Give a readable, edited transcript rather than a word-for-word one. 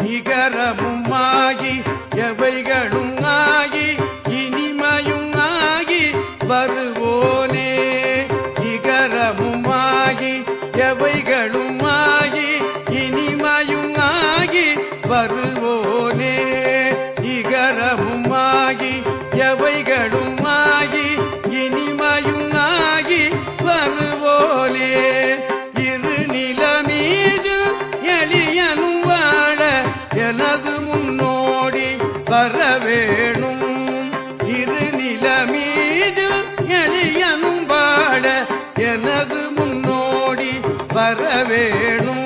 இகரமும் ஆகி எவைகளும் ஆகி இனிமையும் ஆகி வருவோனே இகரமும் ஆகி எவைகளும் ஆகி இனிமையும் ஆகி வருவோனே இகரமும் ஆகி எவைகளும் ஆகி இனிமையும் ஆகி வருவோனே இரு நிலமீது எளியனும் வாழ எனது முன்னோடி வரவேணும் இரு நிலமீது எளியனும் வாழ எனது முன்னோடி வரவேணும்